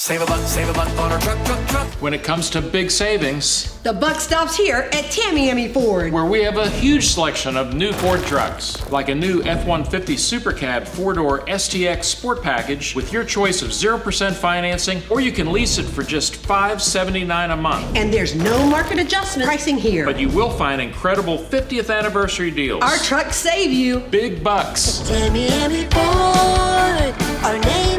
Save a buck on our truck. When it comes to big savings, The buck stops here at Tamiami Ford. where we have a huge selection of new Ford trucks, like a new F-150 Super Cab 4-door STX Sport Package with your choice of 0% financing, or you can lease it for just $579 a month. And there's no market adjustment pricing here. But you will find incredible 50th anniversary deals. Our trucks save you. Big bucks. Tamiami Ford, our name